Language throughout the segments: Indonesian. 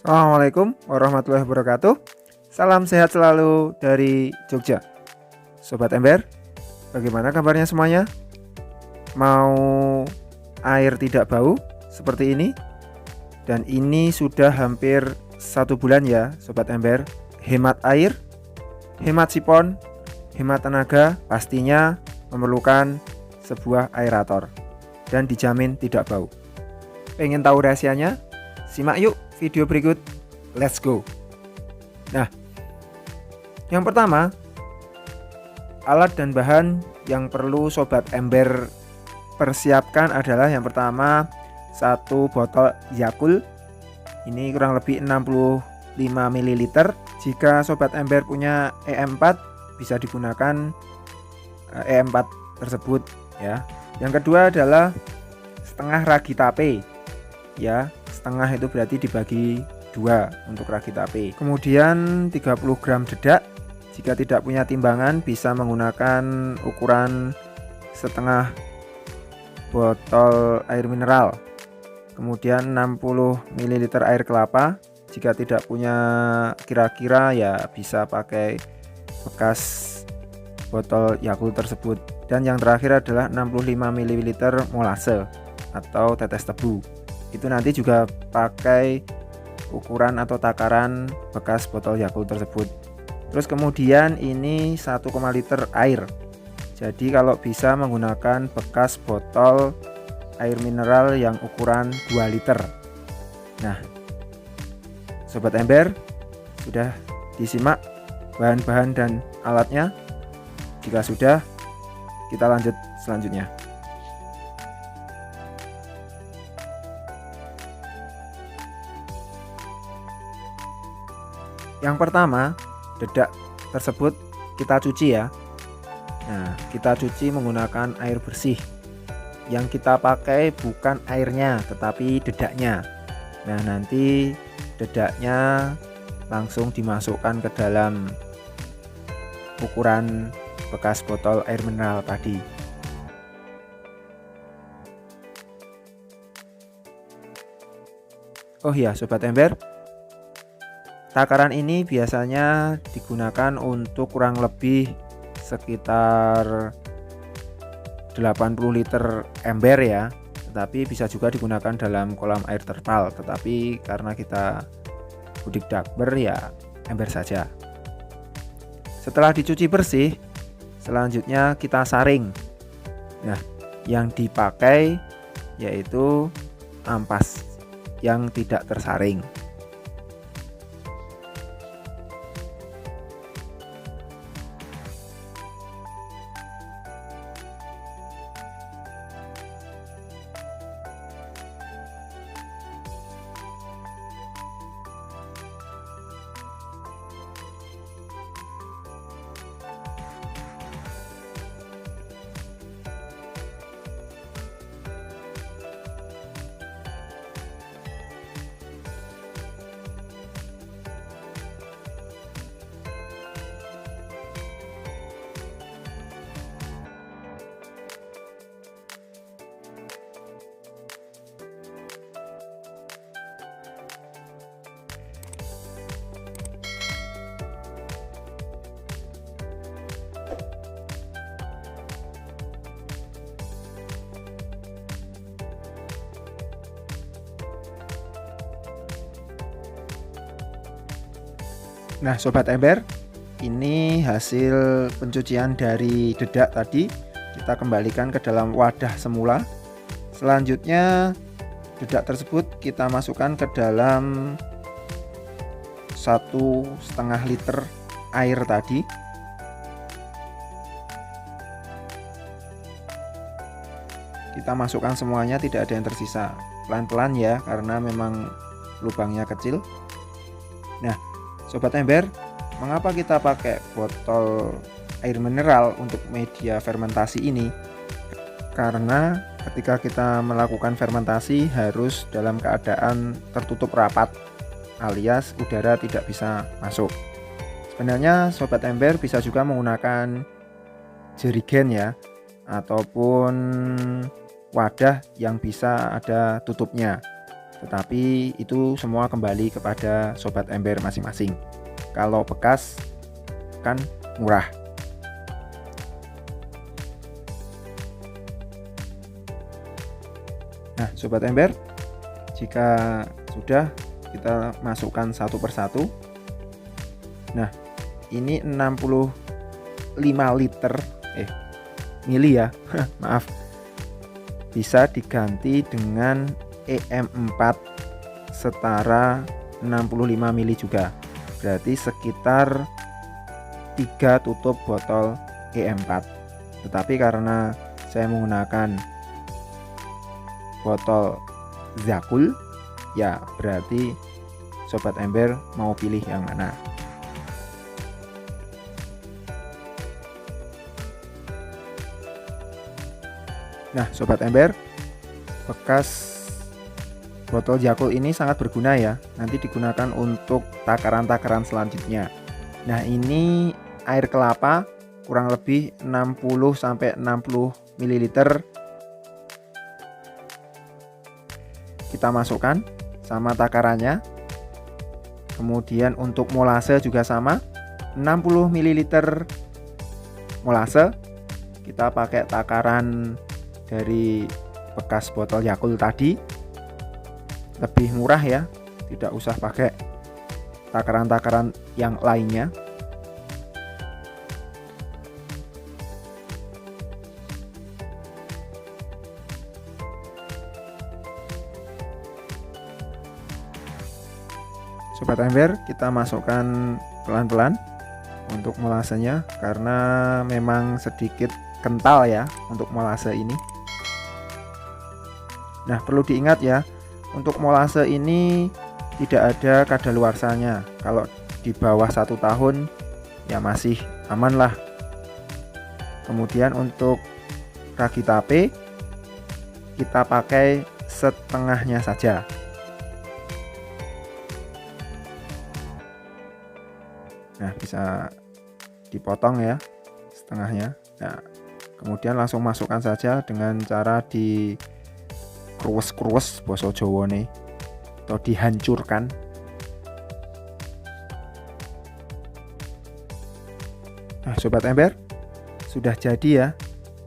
Assalamualaikum warahmatullahi wabarakatuh. Salam sehat selalu dari Jogja. Sobat Ember, bagaimana kabarnya semuanya? Mau air tidak bau seperti ini? Dan ini sudah hampir 1 bulan ya Sobat Ember. Hemat air, hemat sipon, hemat tenaga, pastinya memerlukan sebuah aerator. Dan dijamin tidak bau. Pengen tahu rahasianya? Simak yuk video berikut. Let's go. Nah, yang pertama, alat dan bahan yang perlu Sobat Ember persiapkan adalah yang pertama, 1 botol Yakult. Ini kurang lebih 65 ml. Jika Sobat Ember punya EM4, bisa digunakan EM4 tersebut ya. Yang kedua adalah setengah ragi tape ya. Setengah itu berarti dibagi 2 untuk ragi tape. Kemudian 30 gram dedak. Jika tidak punya timbangan bisa menggunakan ukuran setengah botol air mineral. Kemudian 60 ml air kelapa. Jika tidak punya kira-kira ya bisa pakai bekas botol Yakult tersebut. Dan yang terakhir adalah 65 ml molase atau tetes tebu. Itu nanti juga pakai ukuran atau takaran bekas botol Yakult tersebut. Terus kemudian ini 1,5 liter air. Jadi kalau bisa menggunakan bekas botol air mineral yang ukuran 2 liter. Nah, Sobat Ember, sudah disimak bahan-bahan dan alatnya? Jika sudah, kita lanjut selanjutnya. Yang pertama, dedak tersebut kita cuci ya. Nah, kita cuci menggunakan air bersih. Yang kita pakai bukan airnya, tetapi dedaknya. Nah, nanti dedaknya langsung dimasukkan ke dalam ukuran bekas botol air mineral tadi. Oh iya, Sobat Ember, takaran ini biasanya digunakan untuk kurang lebih sekitar 80 liter ember ya. Tetapi bisa juga digunakan dalam kolam air terpal. Tetapi karena kita budik dakber ya ember saja. Setelah dicuci bersih, selanjutnya kita saring. Nah, yang dipakai yaitu ampas yang tidak tersaring. Nah, Sobat Ember, ini hasil pencucian dari dedak tadi. Kita kembalikan ke dalam wadah semula. Selanjutnya dedak tersebut kita masukkan ke dalam 1,5 liter air tadi. Kita masukkan semuanya, tidak ada yang tersisa. Pelan-pelan ya, karena memang lubangnya kecil. Nah, Sobat Ember, mengapa kita pakai botol air mineral untuk media fermentasi ini? Karena ketika kita melakukan fermentasi harus dalam keadaan tertutup rapat, alias udara tidak bisa masuk. Sebenarnya Sobat Ember bisa juga menggunakan jerigen ya, ataupun wadah yang bisa ada tutupnya. Tetapi itu semua kembali kepada sobat ember masing-masing. Kalau bekas kan murah. Nah, sobat ember, jika sudah, kita masukkan satu persatu. Nah, ini 65 liter mili ya. Maaf. Bisa diganti dengan EM4 setara 65 mili juga. Berarti sekitar 3 tutup botol EM4. Tetapi karena saya menggunakan botol Zakul, ya berarti sobat ember mau pilih yang mana. Nah, sobat ember, bekas botol Yakult ini sangat berguna ya. Nanti digunakan untuk takaran-takaran selanjutnya. Nah, ini air kelapa kurang lebih 60 sampai 60 ml. Kita masukkan sama takarannya. Kemudian untuk molase juga sama, 60 ml molase. Kita pakai takaran dari bekas botol Yakult tadi, lebih murah ya, tidak usah pakai takaran-takaran yang lainnya. Sobat ember, kita masukkan pelan-pelan untuk molasenya karena memang sedikit kental ya untuk molase ini. Nah, perlu diingat ya, untuk molase ini tidak ada kadaluarsanya. Kalau di bawah 1 tahun ya masih aman lah. Kemudian untuk ragi tape kita pakai setengahnya saja. Nah, bisa dipotong ya setengahnya. Nah, kemudian langsung masukkan saja dengan cara di kruwes basa Jawane atau dihancurkan. Nah, sobat ember, sudah jadi ya.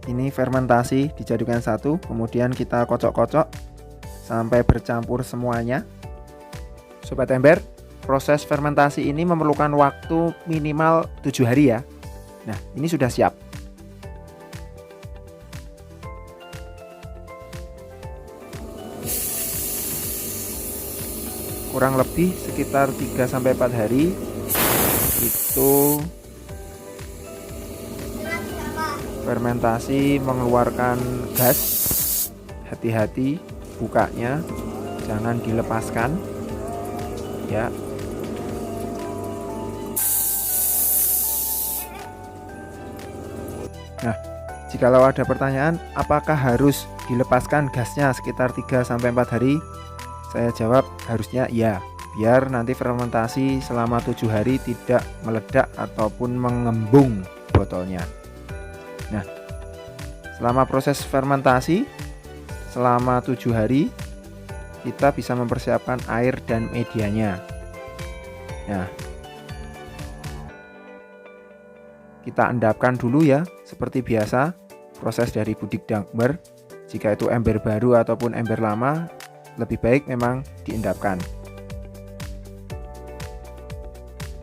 Ini fermentasi dijadikan satu, kemudian kita kocok-kocok sampai bercampur semuanya. Sobat ember, proses fermentasi ini memerlukan waktu minimal 7 hari ya. Nah, ini sudah siap. Kurang lebih sekitar 3-4 hari itu fermentasi mengeluarkan gas. Hati-hati bukanya, jangan dilepaskan ya. Nah, jikalau ada pertanyaan apakah harus dilepaskan gasnya sekitar 3-4 hari, saya jawab harusnya iya, biar nanti fermentasi selama 7 hari tidak meledak ataupun mengembung botolnya. Nah, selama proses fermentasi selama 7 hari kita bisa mempersiapkan air dan medianya. Nah, kita endapkan dulu ya, seperti biasa proses dari budik damper. Jika itu ember baru ataupun ember lama, lebih baik memang diendapkan.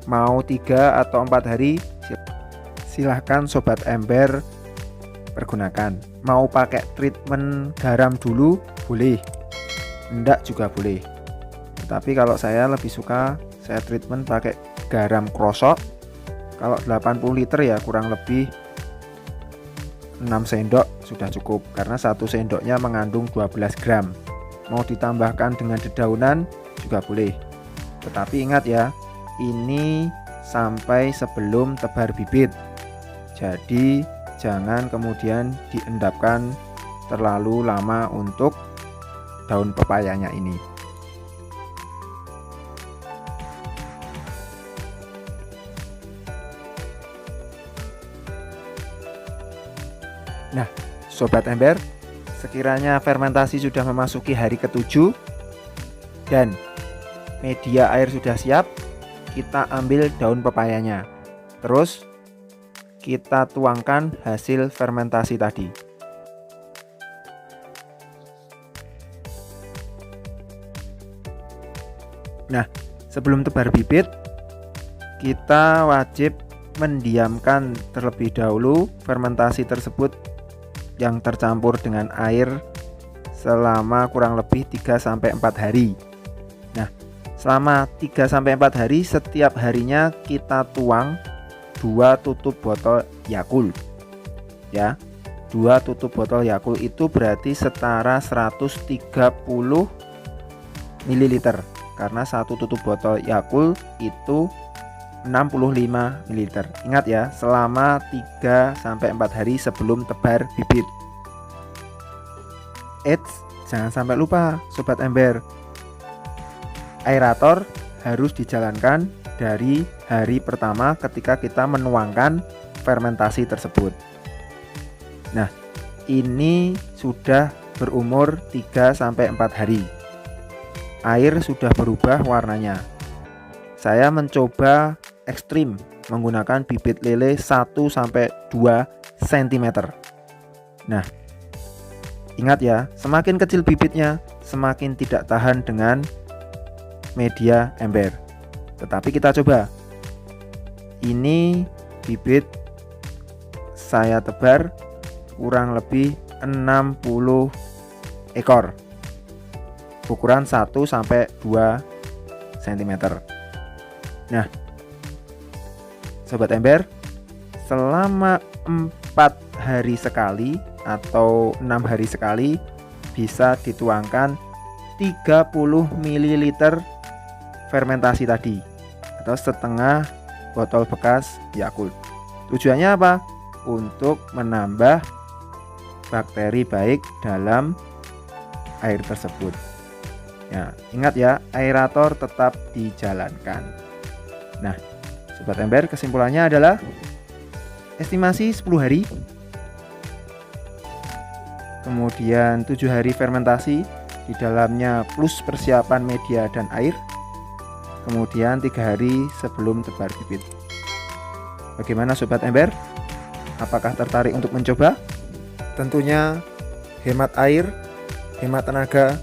Mau 3 atau 4 hari silahkan sobat ember pergunakan. Mau pakai treatment garam dulu boleh, enggak juga boleh. Tetapi kalau saya lebih suka saya treatment pakai garam krosok. Kalau 80 liter ya kurang lebih 6 sendok sudah cukup, karena 1 sendoknya mengandung 12 gram. Mau ditambahkan dengan dedaunan juga boleh. Tetapi ingat ya, ini sampai sebelum tebar bibit. Jadi jangan kemudian diendapkan terlalu lama untuk daun pepayanya ini. Nah, sobat ember, sekiranya fermentasi sudah memasuki hari ke-7, Dan media air sudah siap, kita ambil daun pepayanya. Terus kita tuangkan hasil fermentasi tadi. Nah, sebelum tebar bibit, kita wajib mendiamkan terlebih dahulu fermentasi tersebut yang tercampur dengan air selama kurang lebih 3-4 hari. Nah, selama 3-4 hari setiap harinya kita tuang 2 tutup botol Yakult. Ya. 2 tutup botol Yakult itu berarti setara 130 ml. Karena 1 tutup botol Yakult itu 65 ml. Ingat ya, selama 3-4 hari sebelum tebar bibit. Eits, jangan sampai lupa Sobat Ember. Aerator harus dijalankan dari hari pertama ketika kita menuangkan fermentasi tersebut. Nah, ini sudah berumur 3-4 hari. Air sudah berubah warnanya. Saya mencoba ekstrim menggunakan bibit lele 1-2 cm. Nah, ingat ya, semakin kecil bibitnya, semakin tidak tahan dengan media ember. Tetapi kita coba. Ini bibit saya tebar kurang lebih 60 ekor. Ukuran 1-2 cm. Nah, Sobat Ember, selama 4 hari sekali atau 6 hari sekali bisa dituangkan 30 ml fermentasi tadi atau setengah botol bekas Yakult. Tujuannya apa? Untuk menambah bakteri baik dalam air tersebut. Ya, ingat ya, aerator tetap dijalankan. Nah, Sobat Ember, kesimpulannya adalah estimasi 10 hari, kemudian 7 hari fermentasi, di dalamnya plus persiapan media dan air, kemudian 3 hari sebelum tebar bibit. Bagaimana Sobat Ember? Apakah tertarik untuk mencoba? Tentunya hemat air, hemat tenaga,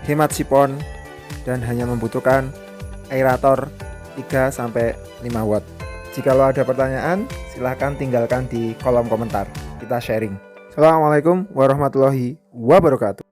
hemat sipon, dan hanya membutuhkan aerator 3-5 watt. Jikalau ada pertanyaan, silahkan tinggalkan di kolom komentar. Kita sharing. Assalamualaikum warahmatullahi wabarakatuh.